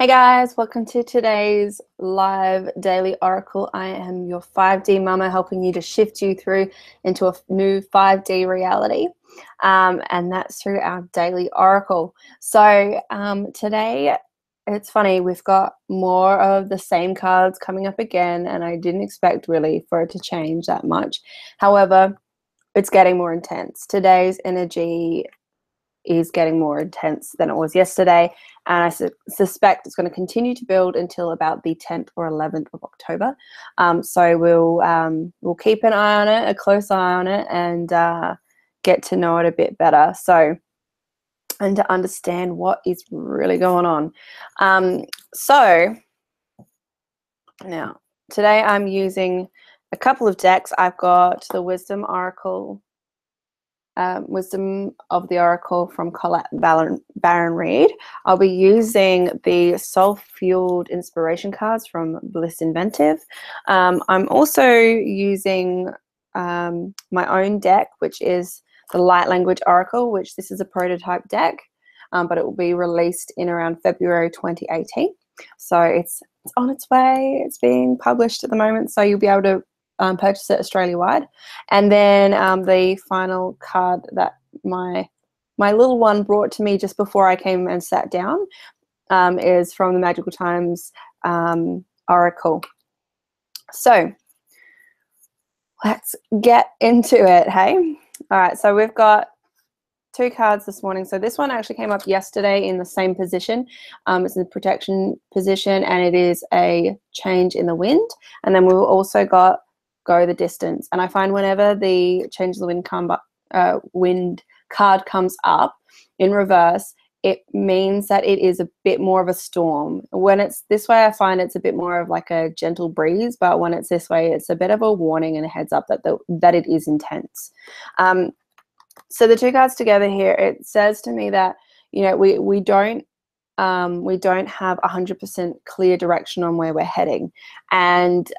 Hey guys, welcome to today's live daily oracle. I am your 5D mama, helping you to shift you through into a new 5D reality. And that's through our daily oracle. So today, it's funny, we've got more of the same cards coming up again, and I didn't expect really for it to change that much. However, it's getting more intense. Today's energy is getting more intense than it was yesterday, and I suspect it's going to continue to build until about the 10th or 11th of October. So we'll keep an eye on it, a close eye on it, and get to know it a bit better. So, and to understand what is really going on. So now today I'm using a couple of decks. I've got the Wisdom Oracle. Wisdom of the Oracle from Colette Baron-Reid. I'll be using the Soul-Fueled Inspiration cards from Bliss Inventive. I'm also using my own deck, which is the Light Language Oracle, which this is a prototype deck, but it will be released in around February 2018. So it's on its way. It's being published at the moment, so you'll be able to purchase it Australia-wide. And then the final card that my little one brought to me just before I came and sat down is from the Magical Times Oracle. So let's get into it, hey? All right, so we've got two cards this morning. So this one actually came up yesterday in the same position. It's in the protection position, and it is a change in the wind. And then we've also got Go the Distance. And I find whenever the change of the wind card comes up in reverse, it means that it is a bit more of a storm. When it's this way, I find it's a bit more of like a gentle breeze, but when it's this way, it's a bit of a warning and a heads up that it is intense. So the two cards together here, it says to me that, you know, we don't have 100% clear direction on where we're heading. And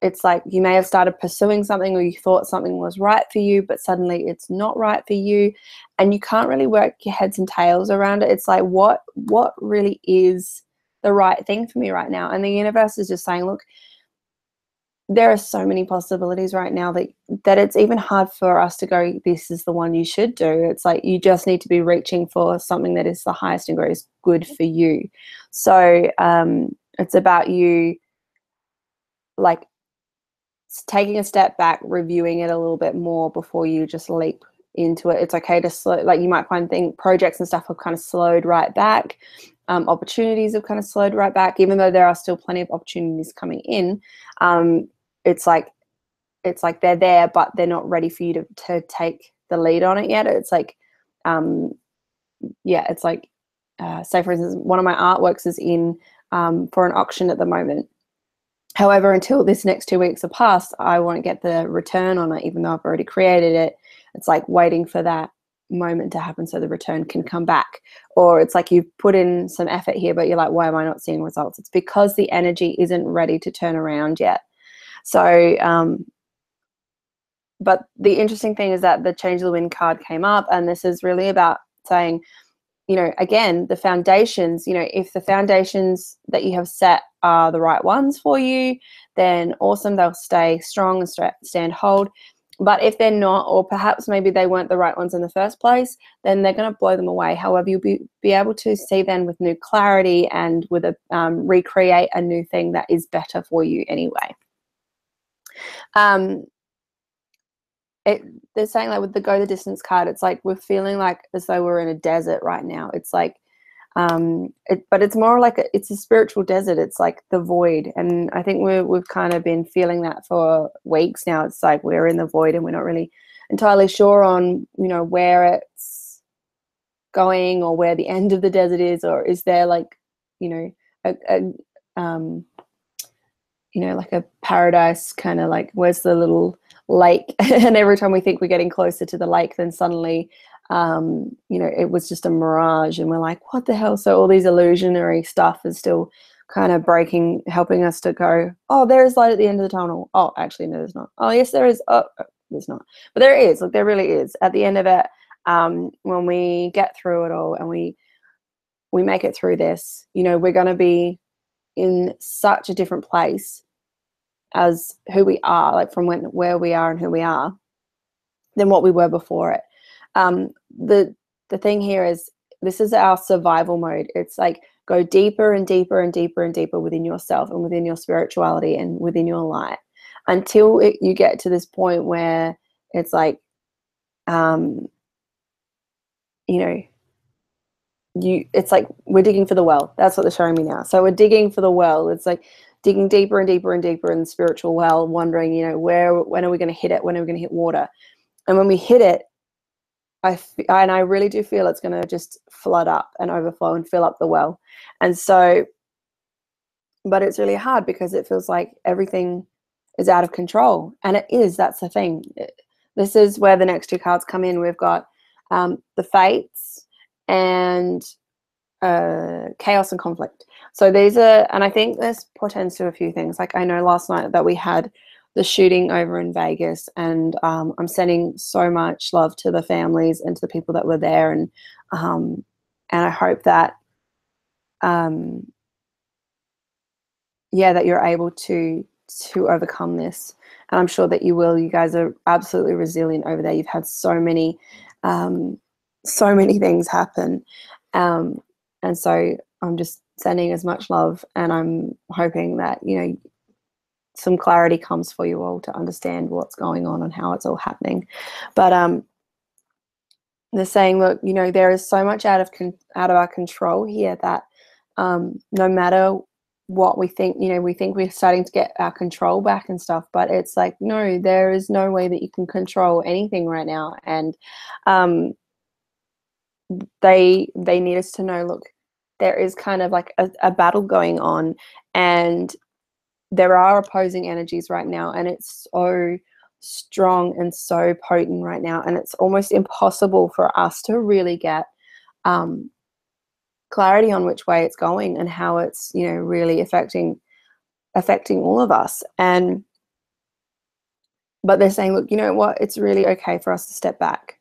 it's like you may have started pursuing something, or you thought something was right for you, but suddenly it's not right for you, and you can't really work your heads and tails around it. It's like, what really is the right thing for me right now? And the universe is just saying, look, there are so many possibilities right now that it's even hard for us to go, this is the one you should do. It's like you just need to be reaching for something that is the highest and greatest good for you. So it's about you, like, taking a step back, reviewing it a little bit more before you just leap into it. It's okay to slow, like you might find projects and stuff have kind of slowed right back. Opportunities have kind of slowed right back, even though there are still plenty of opportunities coming in. It's like they're there, but they're not ready for you to take the lead on it yet. It's like, yeah, it's like, say for instance, one of my artworks is in for an auction at the moment. However, until this next 2 weeks are past, I won't get the return on it, even though I've already created it. It's like waiting for that moment to happen so the return can come back. Or it's like you've put in some effort here, but you're like, why am I not seeing results? It's because the energy isn't ready to turn around yet. So, but the interesting thing is that the Change of the Wind card came up, and this is really about saying, you know, again, the foundations, you know, if the foundations that you have set are the right ones for you, then awesome, they'll stay strong and stand hold. But if they're not, or perhaps maybe they weren't the right ones in the first place, then they're going to blow them away. However, you'll be able to see then with new clarity and with a recreate a new thing that is better for you anyway. They're saying, like, with the Go the Distance card, it's like we're feeling like as though we're in a desert right now. It's like, but it's more like it's a spiritual desert. It's like the void, and I think we've kind of been feeling that for weeks now. It's like we're in the void, and we're not really entirely sure on, you know, where it's going or where the end of the desert is, or is there, like, you know, you know, like a paradise kind of, like, where's the little lake? And every time we think we're getting closer to the lake, then suddenly, you know, it was just a mirage, and we're like, what the hell? So all these illusionary stuff is still kind of helping us to go, oh, there is light at the end of the tunnel. Oh, actually, no, there's not. Oh, yes, there is. Oh, there's not. But there is. Like, there really is. At the end of it, when we get through it all and we we make it through this, you know, we're going to be in such a different place as who we are, like from where we are and who we are, than what we were before it. The thing here is, this is our survival mode. It's like, go deeper and deeper and deeper and deeper within yourself and within your spirituality and within your light, until you get to this point where it's like, you know, it's like we're digging for the well. That's what they're showing me now. So we're digging for the well. It's like digging deeper and deeper and deeper in the spiritual well, wondering, you know, when are we going to hit it? When are we going to hit water? And when we hit it, I really do feel it's going to just flood up and overflow and fill up the well. And so, but it's really hard because it feels like everything is out of control. And it is. That's the thing. This is where the next two cards come in. We've got the Fates and chaos and conflict. So these are, and I think this portends to a few things. Like, I know last night that we had the shooting over in Vegas, and I'm sending so much love to the families and to the people that were there, and I hope that yeah, that you're able to overcome this. And I'm sure that you will. You guys are absolutely resilient over there. You've had so many things happen. And so I'm just sending as much love, and I'm hoping that, you know, some clarity comes for you all to understand what's going on and how it's all happening. But they're saying, look, you know, there is so much out of our control here that no matter what we think, you know, we think we're starting to get our control back and stuff, but it's like, no, there is no way that you can control anything right now. And they need us to know, look, there is kind of like a battle going on, and there are opposing energies right now, and it's so strong and so potent right now, and it's almost impossible for us to really get clarity on which way it's going and how it's, you know, really affecting all of us. But they're saying, look, you know what, it's really okay for us to step back.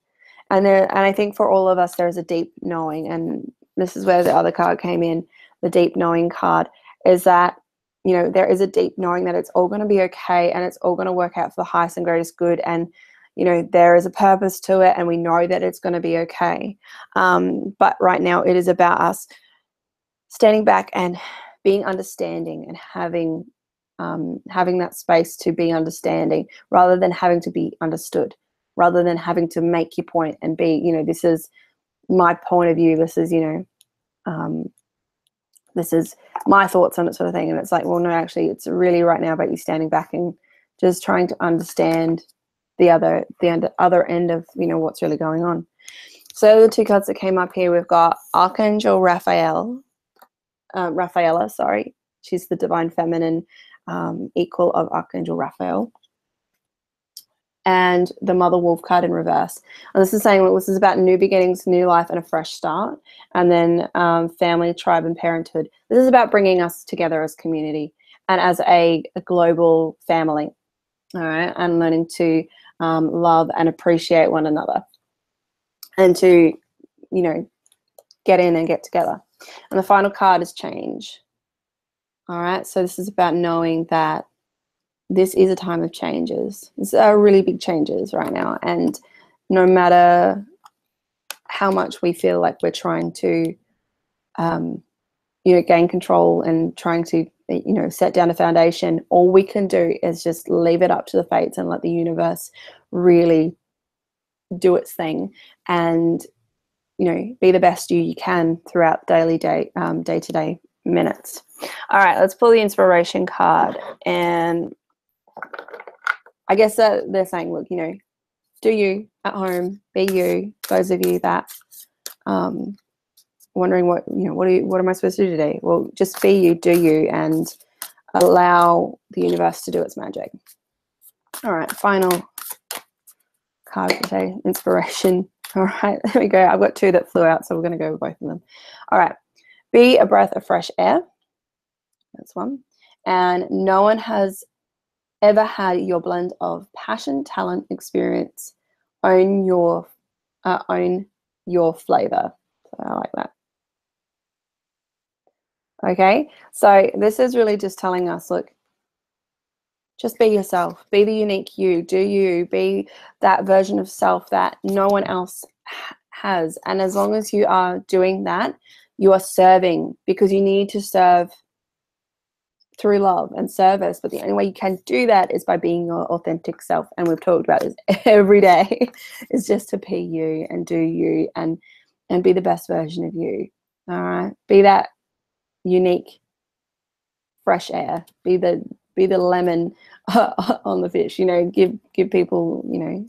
And I think for all of us, there's a deep knowing, and this is where the other card came in, the deep knowing card, is that, you know, there is a deep knowing that it's all going to be okay, and it's all going to work out for the highest and greatest good. And, you know, there is a purpose to it, and we know that it's going to be okay. But right now it is about us standing back and being understanding, and having that space to be understanding, rather than having to be understood, rather than having to make your point and be, you know, this is my point of view, this is, you know, this is my thoughts on it, sort of thing. And it's like, well, no, actually, it's really right now about you standing back and just trying to understand the other end of, you know, what's really going on. So the two cards that came up here, we've got Archangel Raphaela, sorry. She's the divine feminine equal of Archangel Raphael. And the Mother Wolf card in reverse. And this is saying, well, this is about new beginnings, new life, and a fresh start. And then family, tribe, and parenthood. This is about bringing us together as community and as a global family, all right? And learning to love and appreciate one another, and to, you know, get in and get together. And the final card is change, all right? So this is about knowing that this is a time of changes. These are really big changes right now. And no matter how much we feel like we're trying to, you know, gain control and trying to, you know, set down a foundation, all we can do is just leave it up to the fates and let the universe really do its thing, and, you know, be the best you can throughout day-to-day minutes. All right, let's pull the inspiration card. And I guess that they're saying, look, you know, do you at home, be you. Those of you that wondering what, you know, what am I supposed to do today? Well, just be you, do you, and allow the universe to do its magic. All right, final card today, inspiration. All right, there we go. I've got two that flew out, so we're going to go with both of them. All right, be a breath of fresh air. That's one. And no one has ever had your blend of passion, talent, experience. Own your flavor. So I like that. Okay, so this is really just telling us, look, just be yourself, be the unique you, do you, be that version of self that no one else has. And as long as you are doing that, you are serving, because you need to serve through love and service. But the only way you can do that is by being your authentic self. And we've talked about this every day, is just to be you and do you and be the best version of you. All right, be that unique fresh air, be the lemon on the fish, you know, give people, you know,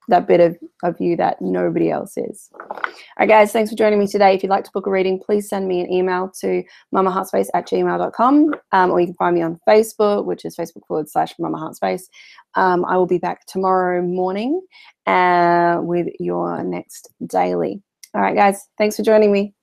that bit of you that nobody else is. All right, guys, thanks for joining me today. If you'd like to book a reading, please send me an email to mamaheartspace@gmail.com, or you can find me on Facebook, which is facebook.com/mamaheartspace. I will be back tomorrow morning with your next daily. All right, guys, thanks for joining me.